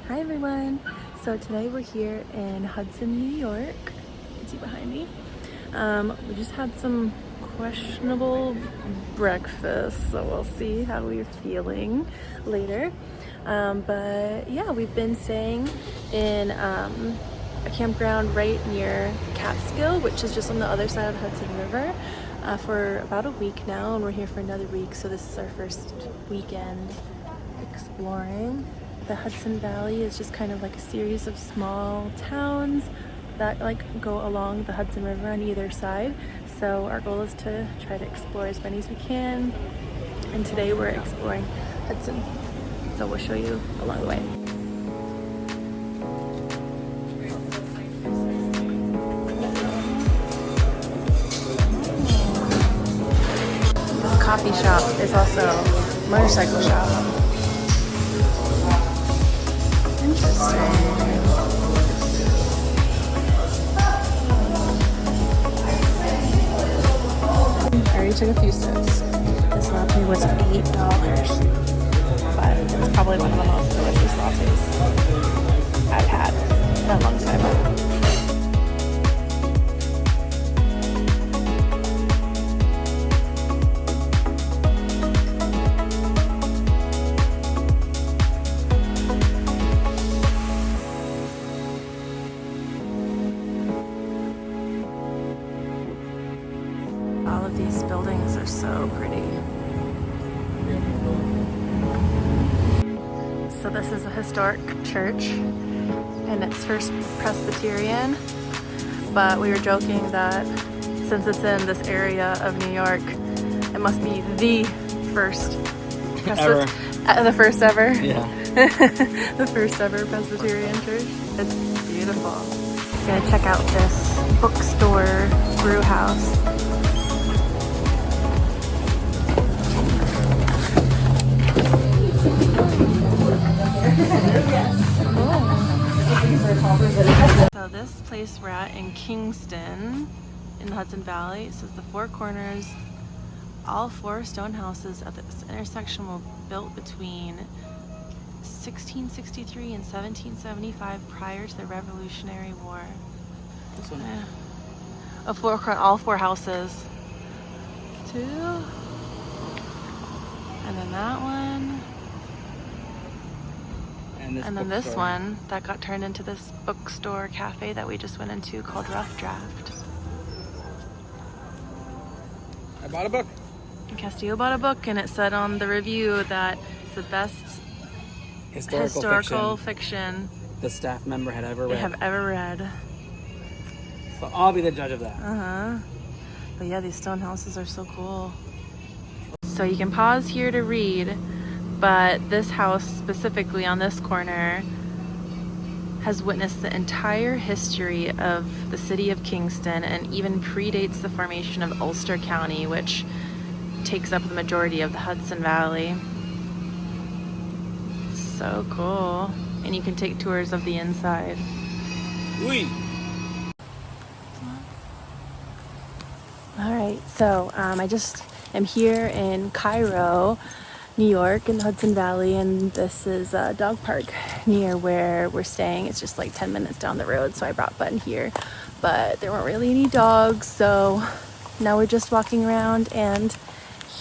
Hi everyone! So today we're here in Hudson, New York. You can see behind me. We just had some questionable breakfast, so we'll see how we're feeling later. But yeah, we've been staying in a campground right near Catskill, which is just on the other side of the Hudson River, for about a week now, and we're here for another week. So this is our first weekend exploring. The Hudson Valley is just kind of like a series of small towns that like go along the Hudson River on either side. So our goal is to try to explore as many as we can. And today we're exploring Hudson. So we'll show you along the way. This coffee shop is also a motorcycle shop. I already took a few sips. This latte was $8, but it's probably one of the most delicious lattes I've had in a long time. All of these buildings are so pretty. So this is a historic church and it's First Presbyterian, but we were joking that since it's in this area of New York, it must be the first ever. The first ever? Yeah. The first ever Presbyterian church. It's beautiful. We're gonna check out this bookstore brew house. So this place we're at in Kingston in the Hudson Valley, it says the Four Corners, all four stone houses at this intersection were built between 1663 and 1775 prior to the Revolutionary War. This one. Yeah. All four houses. Two. And then that one. And then this one that got turned into this bookstore cafe that we just went into called Rough Draft. I bought a book. And Castillo bought a book and it said on the review that it's the best historical fiction the staff member had ever they read. have ever read. So I'll be the judge of that. But yeah, these stone houses are so cool. So you can pause here to read, but this house specifically on this corner has witnessed the entire history of the city of Kingston and even predates the formation of Ulster County, which takes up the majority of the Hudson Valley. So cool. And you can take tours of the inside. Oui. All right, so I just am here in Cairo, New York, in the Hudson Valley, and this is a dog park near where we're staying. It's just like 10 minutes down the road, so I brought Button here, but there weren't really any dogs, so now we're just walking around, and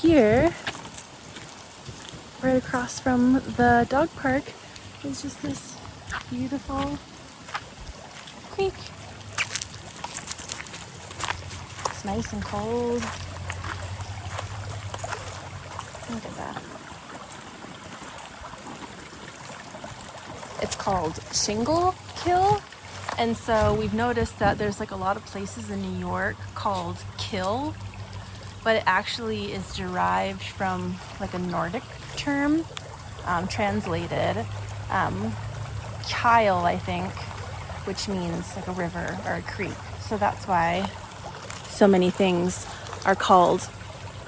here, right across from the dog park, is just this beautiful creek. It's nice and cold. Look at that. It's called Shingle Kill, and so we've noticed that there's like a lot of places in New York called Kill, but it actually is derived from like a Nordic term, translated Kyle, I think, which means like a river or a creek. So that's why so many things are called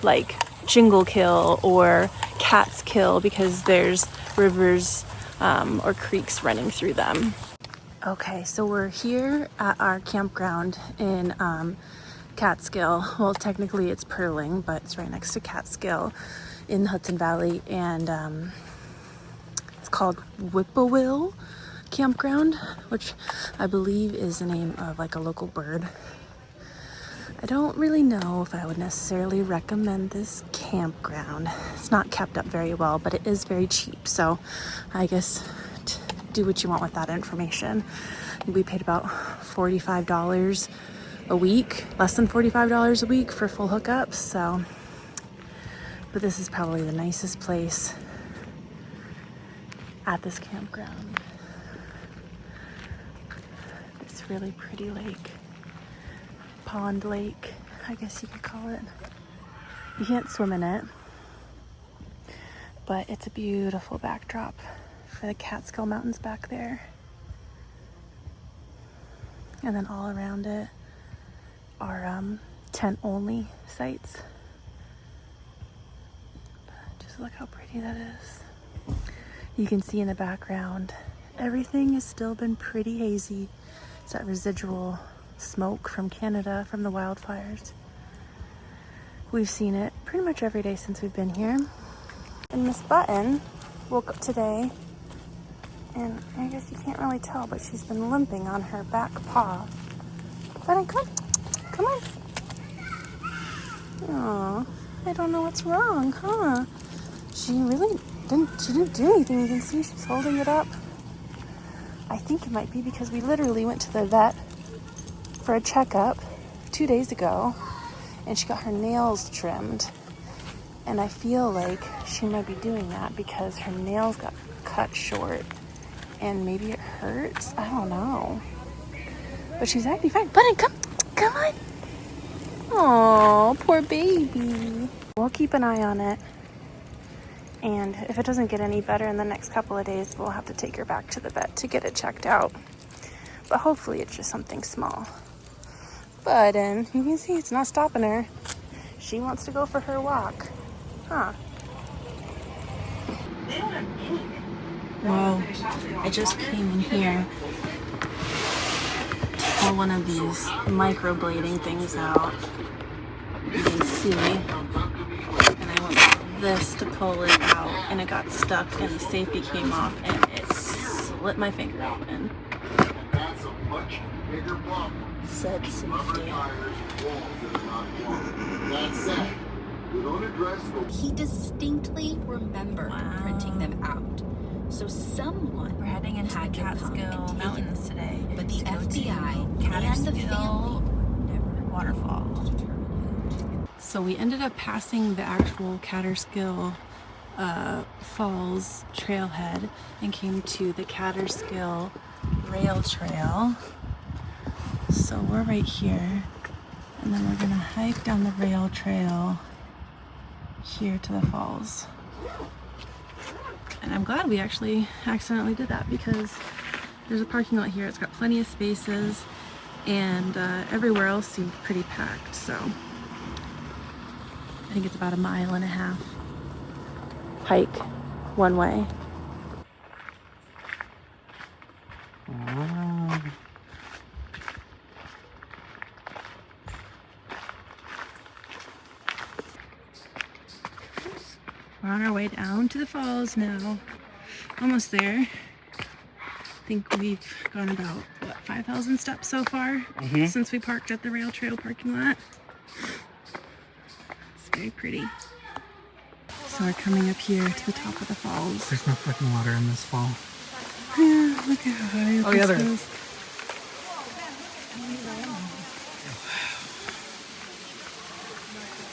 like Shingle Kill or Cat's Kill, because there's rivers or creeks running through them. Okay, so we're here at our campground in Catskill. Well, technically it's Purling, but it's right next to Catskill in the Hudson Valley, and it's called Whippoorwill campground, which I believe is the name of like a local bird. I don't really know if I would necessarily recommend this campground. It's not kept up very well, but it is very cheap. So I guess do what you want with that information. We paid about $45 a week, less than $45 a week for full hookups. So, but this is probably the nicest place at this campground. It's really pretty lake. Pond lake, I guess you could call it. You can't swim in it, but it's a beautiful backdrop for the Catskill Mountains back there. And then all around it are tent only sites. Just look how pretty that is. You can see in the background, everything has still been pretty hazy. It's that residual smoke from Canada, from the wildfires. We've seen it pretty much every day since we've been here. And Miss Button woke up today, and I guess you can't really tell, but she's been limping on her back paw. Button, come on. Aw, I don't know what's wrong, huh? She didn't do anything. You can see she's holding it up. I think it might be because we literally went to the vet for a checkup 2 days ago, and she got her nails trimmed, and I feel like she might be doing that because her nails got cut short and maybe it hurts. I don't know, but she's acting fine. Button, come on. Oh, poor baby. We'll keep an eye on it, and if it doesn't get any better in the next couple of days, we'll have to take her back to the vet to get it checked out, but hopefully it's just something small. Button, you can see it's not stopping her. She wants to go for her walk. Huh. Well, I just came in here to pull one of these microblading things out. You can see. And I went like this to pull it out, and it got stuck, and the safety came off, and it slit my finger open. Said safety. He distinctly remembered printing them out. So someone We're heading into the Catskill Mountains today, but the to go FBI to and the family never waterfall. So we ended up passing the actual Catskill Falls trailhead and came to the Catskill Rail Trail. So we're right here, and then we're gonna hike down the rail trail here to the falls. And I'm glad we actually accidentally did that, because there's a parking lot here. It's got plenty of spaces, and everywhere else seemed pretty packed. So I think it's about 1.5 miles hike one way. We're on our way down to the falls now. Almost there. I think we've gone about, 5,000 steps so far since we parked at the rail trail parking lot. It's very pretty. So we're coming up here to the top of the falls. There's no fucking water in this fall. Yeah, look how high Oh, yeah, this there goes. is.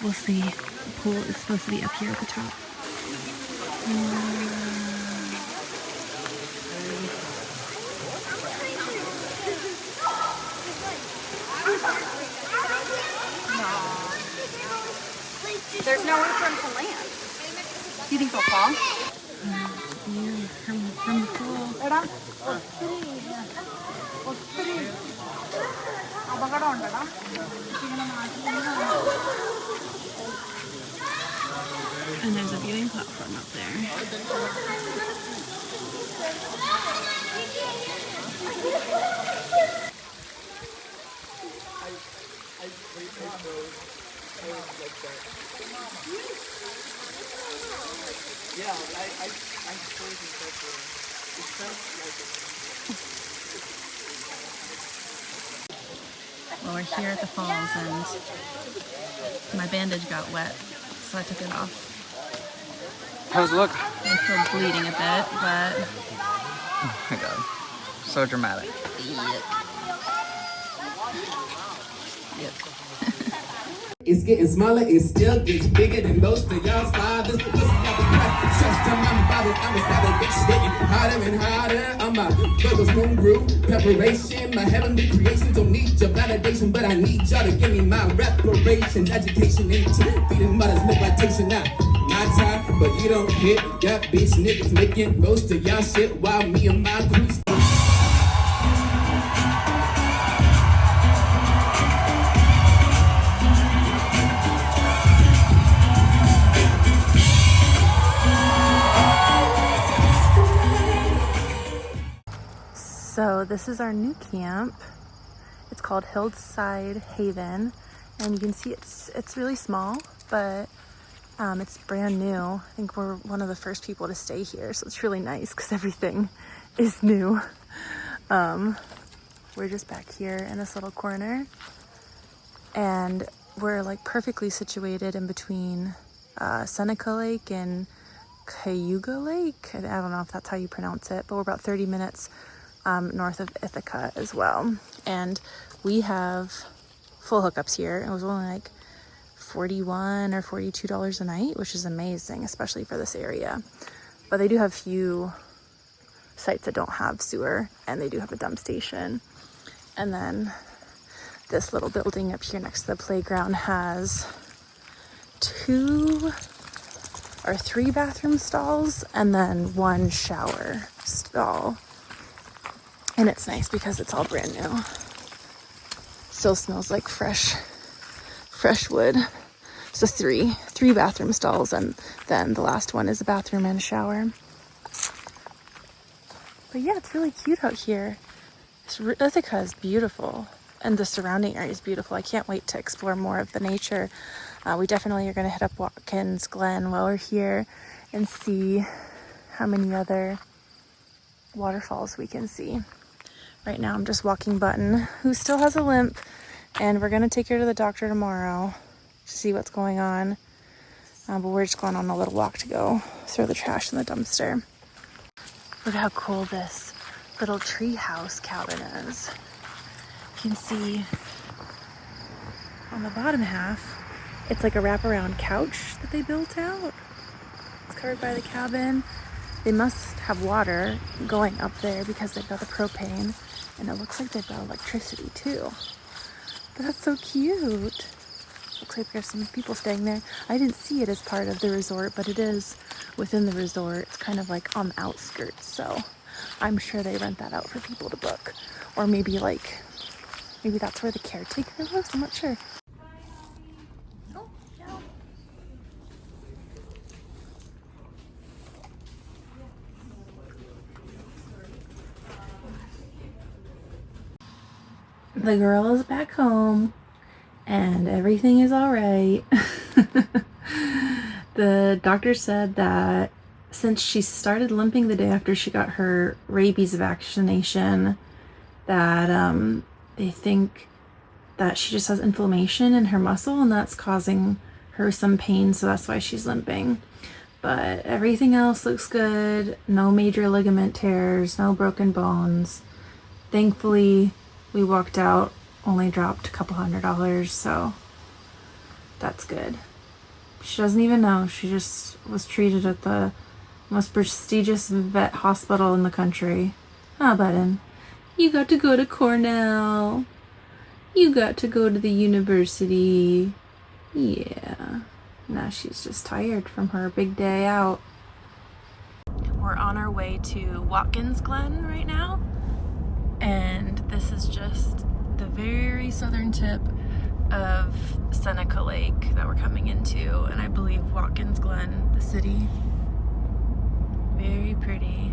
We'll see. The pool is supposed to be up here at the top. There's nowhere for him to land. You think he'll fall? Yeah, from the pool. And there's a viewing platform up there. we're here at the falls and my bandage got wet, so I took it off. How's it look? I'm still bleeding a bit, but... Oh my god. So dramatic. It's getting smaller, it still gets bigger than most of y'all's fathers. Listen, I've been pressed, trust on my body. I'm a savage, getting harder and harder. I'm my brother's home brew preparation. My heavenly creation don't need your validation, but I need y'all to give me my reparations. Education into feeding mothers, meditation now. My time, but you don't hit that bitch niggas making most of y'all shit while me and my crew. So this is our new camp. It's called Hillside Haven, and you can see it's really small, but it's brand new. I think we're one of the first people to stay here, so it's really nice because everything is new. We're just back here in this little corner, and we're like perfectly situated in between Seneca Lake and Cayuga Lake. I don't know if that's how you pronounce it, but we're about 30 minutes north of Ithaca as well. And we have full hookups here. It was only like $41 or $42 a night, which is amazing, especially for this area. But they do have few sites that don't have sewer, and they do have a dump station. And then this little building up here next to the playground has 2 or 3 bathroom stalls and then 1 shower stall. And it's nice because it's all brand new. Still smells like fresh wood. So 3 bathroom stalls, and then the last one is a bathroom and a shower. But yeah, it's really cute out here. Ithaca is beautiful, and the surrounding area is beautiful. I can't wait to explore more of the nature. We definitely are going to hit up Watkins Glen while we're here and see how many other waterfalls we can see. Right now I'm just walking Button, who still has a limp, and we're going to take her to the doctor tomorrow to see what's going on. But we're just going on a little walk to go throw the trash in the dumpster. Look at how cool this little tree house cabin is. You can see on the bottom half, it's like a wraparound couch that they built out. It's covered by the cabin. They must have water going up there because they've got the propane, and it looks like they've got electricity too. But that's so cute. Looks like there's some people staying there. I didn't see it as part of the resort, but it is within the resort. It's kind of like on the outskirts, so I'm sure they rent that out for people to book. Or maybe that's where the caretaker lives, I'm not sure. Oh, no. The girl is back home and everything is all right. The doctor said that since she started limping the day after she got her rabies vaccination, that they think that she just has inflammation in her muscle and that's causing her some pain, so that's why she's limping. But everything else looks good. No major ligament tears, no broken bones. Thankfully, we walked out, only dropped a couple $100, so that's good. She doesn't even know. She just was treated at the most prestigious vet hospital in the country. Ah, Button, you got to go to Cornell. You got to go to the university. Yeah. Now she's just tired from her big day out. We're on our way to Watkins Glen right now. And this is just the very southern tip of Seneca Lake that we're coming into. And I believe Watkins Glen, the city. Very pretty.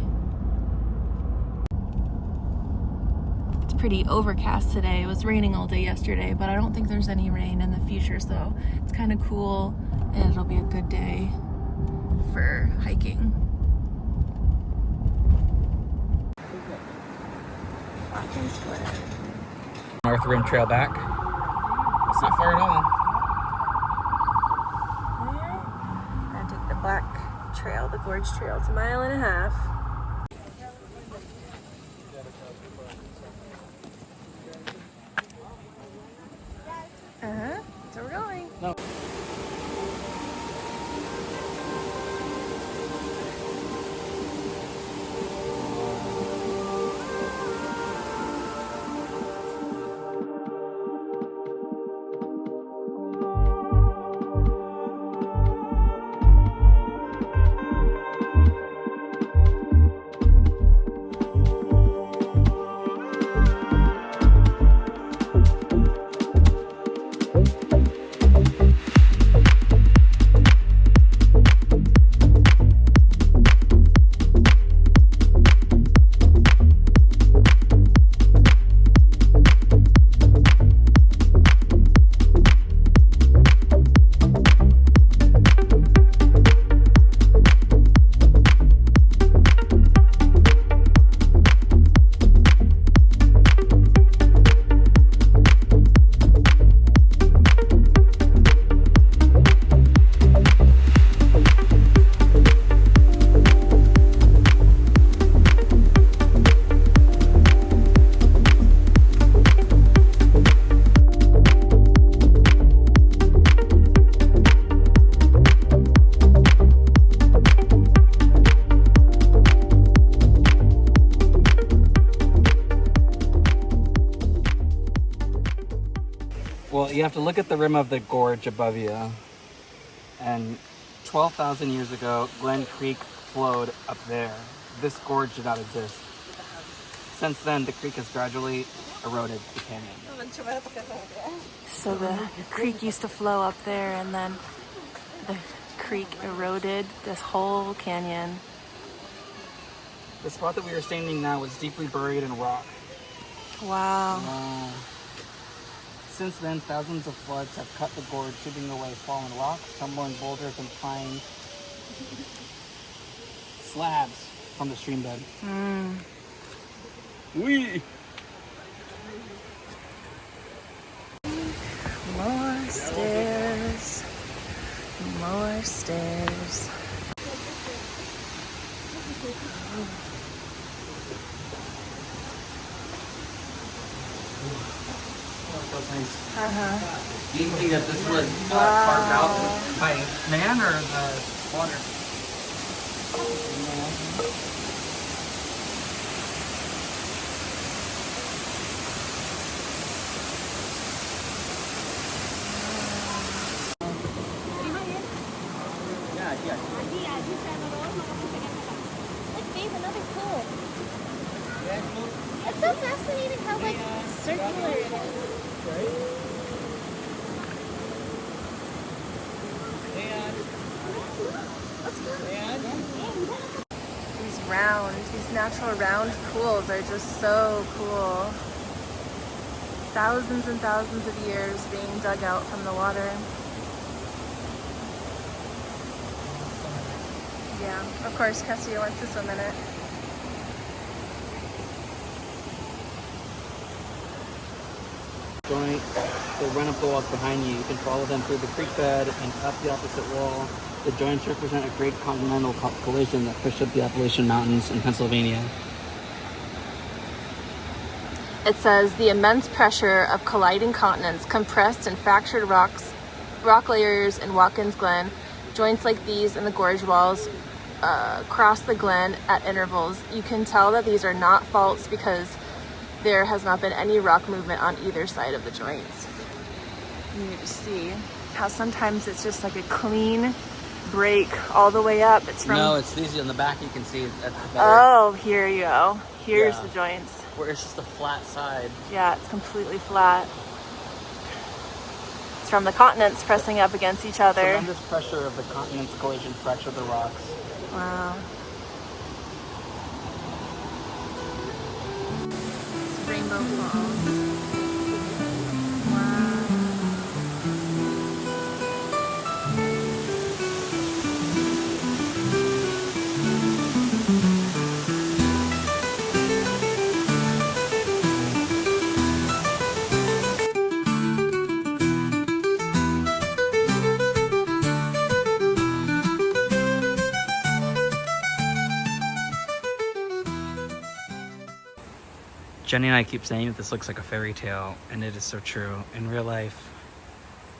It's pretty overcast today. It was raining all day yesterday, but I don't think there's any rain in the future, so it's kind of cool and it'll be a good day for hiking. North Rim Trail back. It's not far at all. We're gonna take the black trail, the gorge trail. It's 1.5 miles. So we're going. No. Well, you have to look at the rim of the gorge above you. And 12,000 years ago, Glen Creek flowed up there. This gorge did not exist. Since then, the creek has gradually eroded the canyon. So the creek used to flow up there, and then the creek eroded this whole canyon. The spot that we are standing now is deeply buried in rock. Wow. Since then, thousands of floods have cut the gorge, shooting away fallen rocks, tumbling boulders, and pine slabs from the stream bed. Wee! More stairs. More stairs. Do you think that this was carved out by man or the water? Look, babe, another pool. It's so fascinating how like circular it is. These natural round pools are just so cool. Thousands and thousands of years being dug out from the water. Yeah, of course Cassia wants to swim in it. Joint, they run up the walls behind you. You can follow them through the creek bed and up the opposite wall. The joints represent a great continental collision that pushed up the Appalachian Mountains in Pennsylvania. It says the immense pressure of colliding continents, compressed and fractured rock layers in Watkins Glen. Joints like these in the gorge walls cross the glen at intervals. You can tell that these are not faults because there has not been any rock movement on either side of the joints. You can just see how sometimes it's just like a clean break all the way up. It's from it's these on the back. You can see that's the better. Oh, here you go. Here's Yeah. the joints. Where it's just a flat side. Yeah, it's completely flat. It's from the continents pressing up against each other. Tremendous pressure of the continent's collision fractured the rocks. Wow. It's Rainbow Falls. Jenny and I keep saying that this looks like a fairy tale, and it is so true. In real life,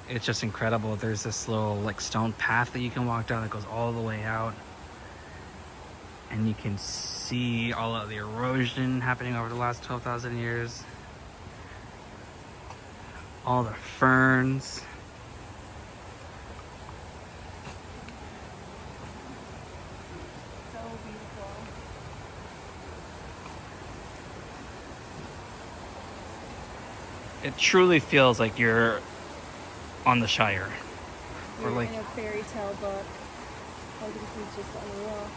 it's just incredible. There's this little like stone path that you can walk down that goes all the way out, and you can see all of the erosion happening over the last 12,000 years. All the ferns. So beautiful. It truly feels like you're on the Shire. You're in a fairy tale book. Oh, this is just unreal.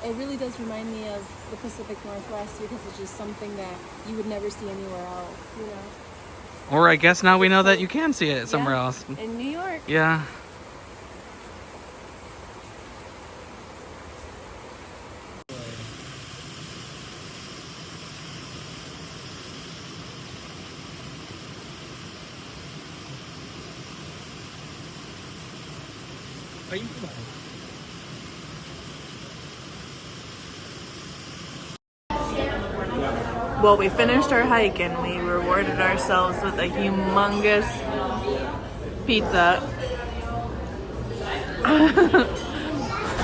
It really does remind me of the Pacific Northwest because it's just something that you would never see anywhere else, you know? Or I guess now we know that you can see it somewhere Yeah, else. in New York. Yeah. Well, we finished our hike and we rewarded ourselves with a humongous pizza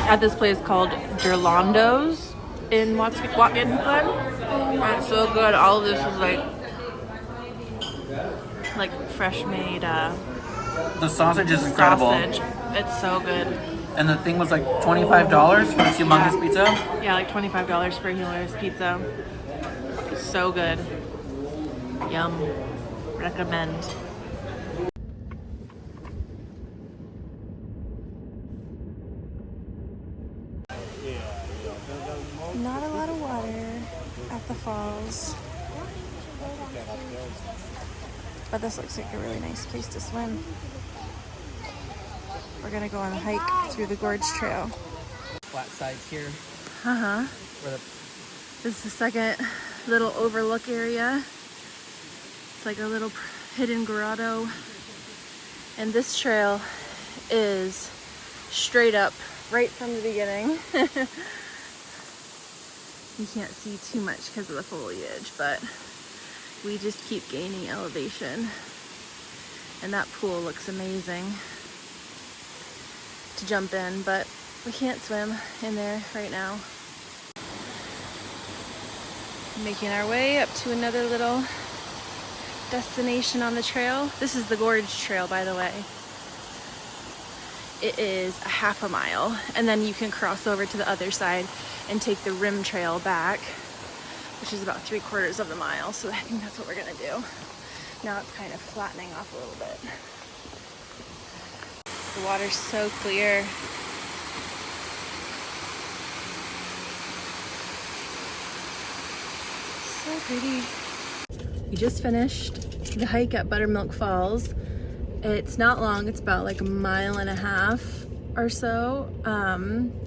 at this place called Gerlando's in Watkins. And it's so good. All of this is like fresh made The sausage is incredible. sausage. It's so good. And the thing was like $25 for this humongous pizza. Yeah, like $25 for a humongous pizza. So good. Yum. Recommend. Not a lot of water at the falls. But this looks like a really nice place to swim. We're gonna go on a hike through the Gorge Trail. Flat sides here. Uh-huh. Where the This is the second little overlook area. It's like a little hidden grotto. And this trail is straight up right from the beginning. You can't see too much because of the foliage, but we just keep gaining elevation. And that pool looks amazing to jump in, but we can't swim in there right now. Making our way up to another little destination on the trail. This is the Gorge Trail, by the way. It is a half a mile, and then you can cross over to the other side and take the rim trail back, which is about 3/4 of the mile. So I think that's what we're gonna do. Now it's kind of flattening off a little bit. The water's so clear. So pretty. We just finished the hike at Buttermilk Falls. It's not long, it's about like 1.5 miles or so.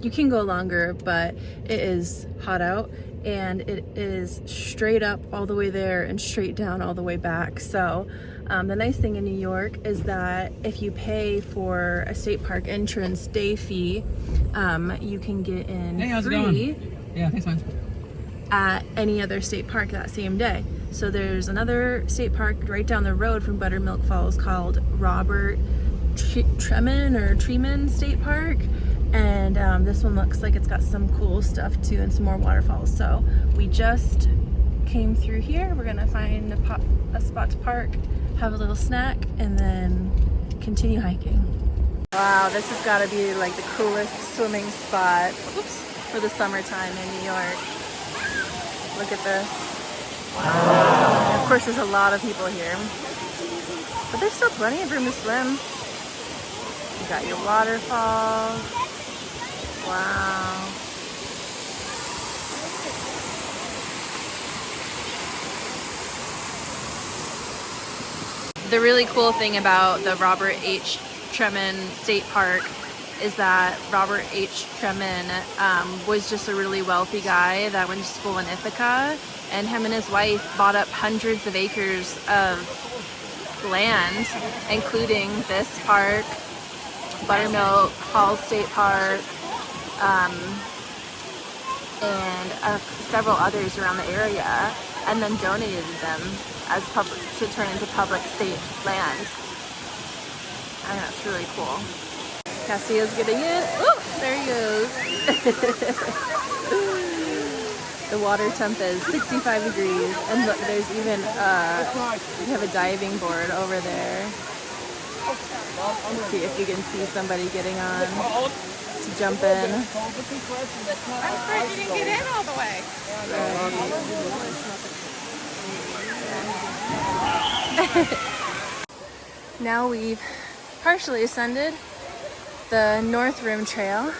You can go longer, but it is hot out and it is straight up all the way there and straight down all the way back. So the nice thing in New York is that if you pay for a state park entrance day fee, you can get in free. Yeah, thanks, man. At any other state park that same day. So there's another state park right down the road from Buttermilk Falls called Treman State Park, and this one looks like it's got some cool stuff too and some more waterfalls. So we just came through here. We're gonna find a spot to park, have a little snack, and then continue hiking. Wow, this has got to be like the coolest swimming spot for the summertime in New York. Look at this. And of course, there's a lot of people here, but there's still plenty of room to swim. You got your waterfalls. Wow. The really cool thing about the Robert H. Treman State Park is that Robert H. Treman was just a really wealthy guy that went to school in Ithaca, and him and his wife bought up hundreds of acres of land, including this park, Buttermilk Falls State Park, and several others around the area, and then donated them as public to turn into public state land. I think that's really cool. Castillo's getting in. Oh, there he goes. The water temp is 65 degrees, and look, there's even we have a diving board over there. Let's see if you can see somebody getting on to jump in. I'm afraid you didn't get in all the way. Now we've partially ascended the North Rim Trail.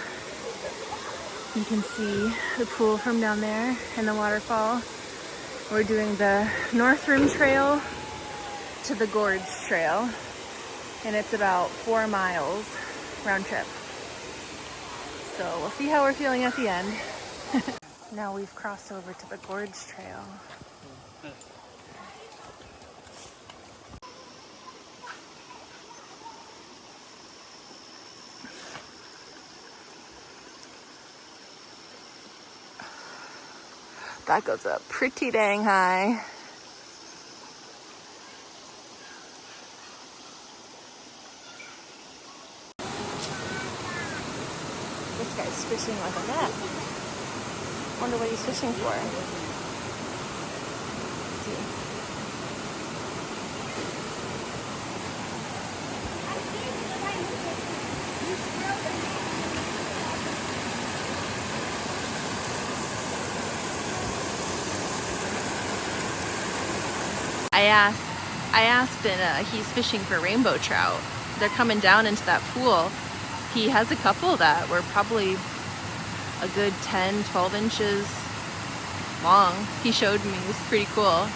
You can see the pool from down there and the waterfall. We're doing the North Rim Trail to the Gorge Trail, and it's about 4 miles round trip. So we'll see how we're feeling at the end. Now we've crossed over to the Gorge Trail. That goes up pretty dang high. This guy's fishing like a net. Wonder what he's fishing for. Let's see. I asked and he's fishing for rainbow trout. They're coming down into that pool. He has a couple that were probably a good 10, 12 inches long. He showed me. It was pretty cool.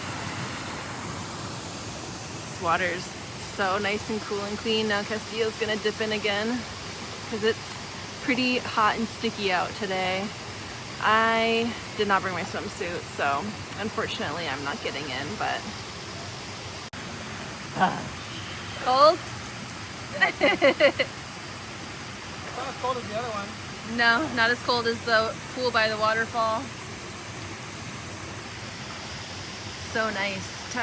This water's so nice and cool and clean. Now Castillo's gonna dip in again because it's pretty hot and sticky out today. I did not bring my swimsuit, so unfortunately I'm not getting in, but cold? Not as cold as the other one. No, not as cold as the pool by the waterfall. So nice to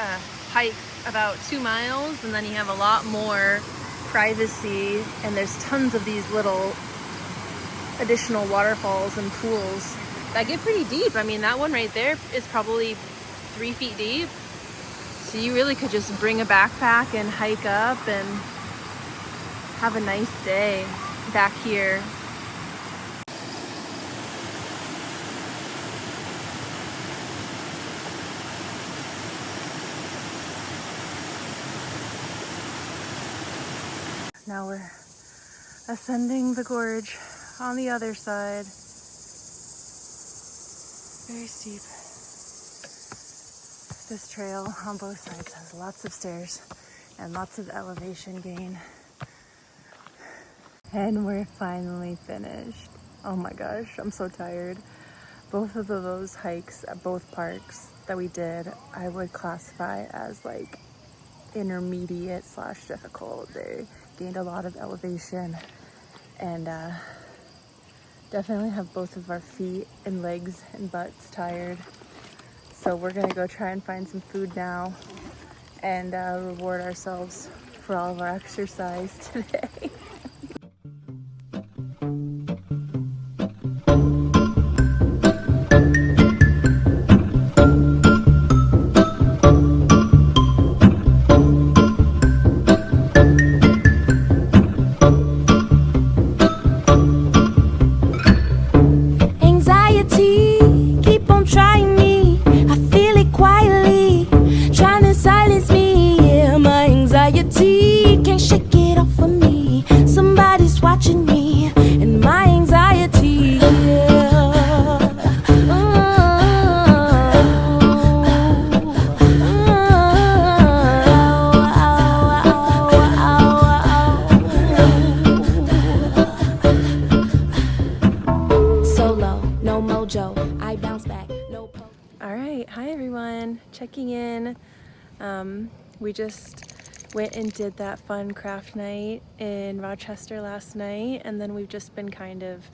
hike about 2 miles, and then you have a lot more privacy, and there's tons of these little additional waterfalls and pools that get pretty deep. I mean, that one right there is probably 3 feet deep. So you really could just bring a backpack and hike up and have a nice day back here. Now we're ascending the gorge on the other side. Very steep. This trail on both sides has lots of stairs and lots of elevation gain. And we're finally finished. Oh my gosh, I'm so tired. Both of those hikes at both parks that we did, I would classify as like intermediate / difficult. They gained a lot of elevation and definitely have both of our feet and legs and butts tired. So we're gonna go try and find some food now and reward ourselves for all of our exercise today. Checking in. We just went and did that fun craft night in Rochester last night, and then we've just been kind of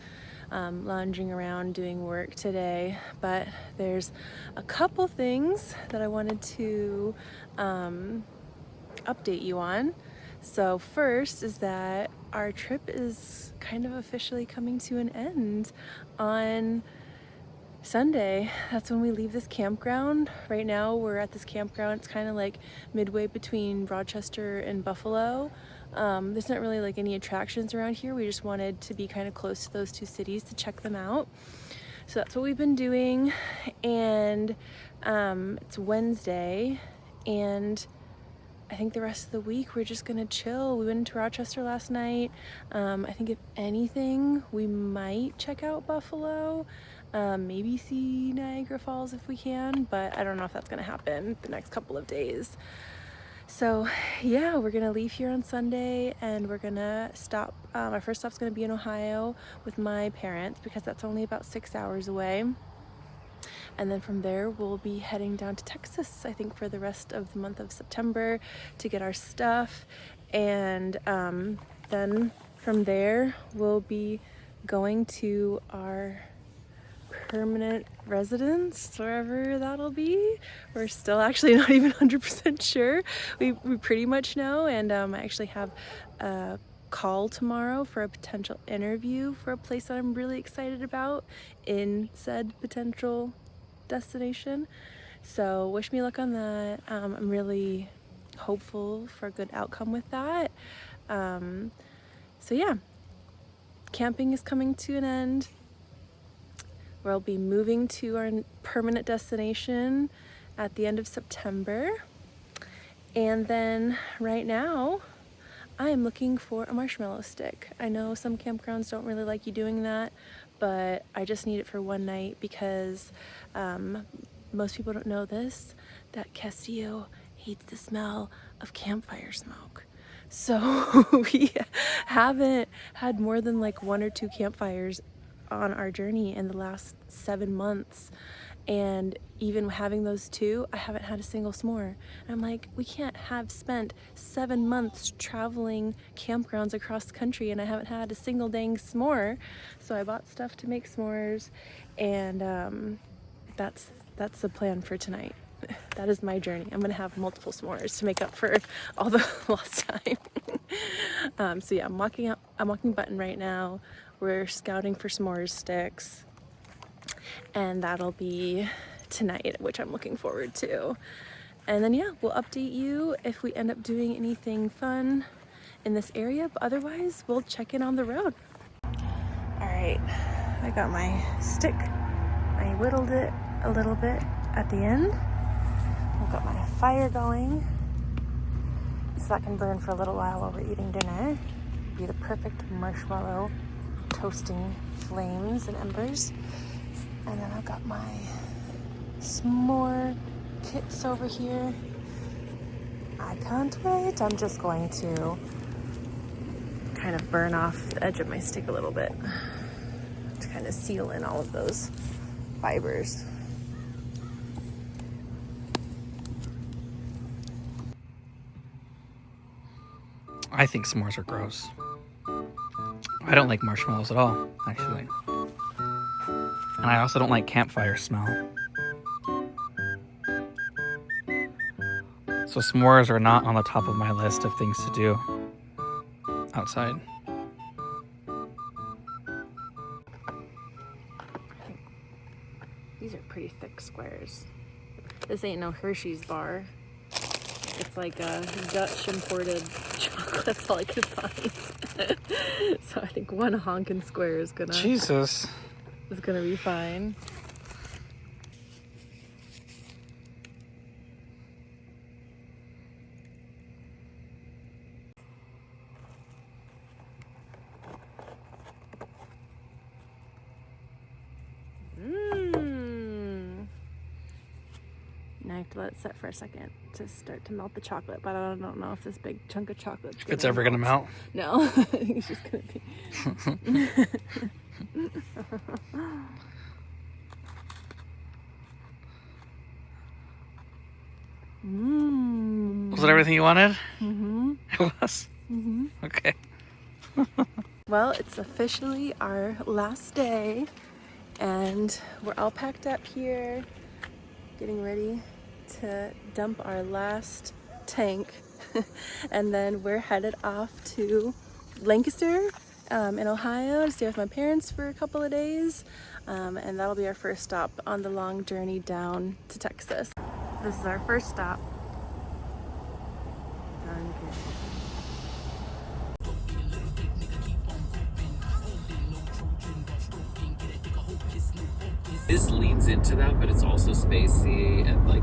lounging around doing work today, but there's a couple things that I wanted to update you on. So first is that our trip is kind of officially coming to an end on Sunday. That's when we leave this campground. Right now we're at this campground. It's kind of like midway between Rochester and Buffalo. There's not really like any attractions around here. We just wanted to be kind of close to those two cities to check them out. So that's what we've been doing. And it's Wednesday, and I think the rest of the week we're just gonna chill. We went into Rochester last night. I think if anything, we might check out Buffalo. Maybe see Niagara Falls if we can, but I don't know if that's gonna happen the next couple of days. So yeah, we're gonna leave here on Sunday and we're gonna stop. Our first stop's gonna be in Ohio with my parents because that's only about 6 hours away. And then from there, we'll be heading down to Texas, I think, for the rest of the month of September to get our stuff. And then from there, we'll be going to our permanent residence, wherever that'll be. We're still actually not even 100% sure. We pretty much know, and I actually have a call tomorrow for a potential interview for a place that I'm really excited about in said potential destination. So wish me luck on that. I'm really hopeful for a good outcome with that. So yeah, camping is coming to an end. We'll be moving to our permanent destination at the end of September. And then right now, I am looking for a marshmallow stick. I know some campgrounds don't really like you doing that, but I just need it for one night because most people don't know this, that Castillo hates the smell of campfire smoke. So we haven't had more than like 1 or 2 campfires on our journey in the last 7 months. And even having those 2, I haven't had a single s'more. And I'm like, we can't have spent 7 months traveling campgrounds across the country and I haven't had a single dang s'more. So I bought stuff to make s'mores, and that's the plan for tonight. That is my journey. I'm gonna have multiple s'mores to make up for all the lost time. So yeah, I'm walking Button right now. We're scouting for s'mores sticks, and that'll be tonight, which I'm looking forward to. And then yeah, we'll update you if we end up doing anything fun in this area, but otherwise we'll check in on the road. All right, I got my stick. I whittled it a little bit at the end. I've got my fire going so that can burn for a little while we're eating dinner. Be the perfect marshmallow toasting flames and embers. And then I've got my s'more kits over here. I can't wait. I'm just going to kind of burn off the edge of my stick a little bit to kind of seal in all of those fibers. I think s'mores are gross. I don't like marshmallows at all, actually. And I also don't like campfire smell. So s'mores are not on the top of my list of things to do outside. These are pretty thick squares. This ain't no Hershey's bar. It's like a Dutch imported chocolate. That's all I could find. So I think one honkin' square is gonna be fine. Now I have to let it set for a second to start to melt the chocolate, but I don't know if this big chunk of chocolate If it's ever gonna melt. No, I think it's just gonna be. Was that everything you wanted? Mm-hmm. It was? Mm-hmm. Okay. Well, it's officially our last day and we're all packed up here, getting ready to dump our last tank. And then we're headed off to Lancaster in Ohio to stay with my parents for a couple of days. And that'll be our first stop on the long journey down to Texas. This is our first stop. This leads into that, but it's also spacey and like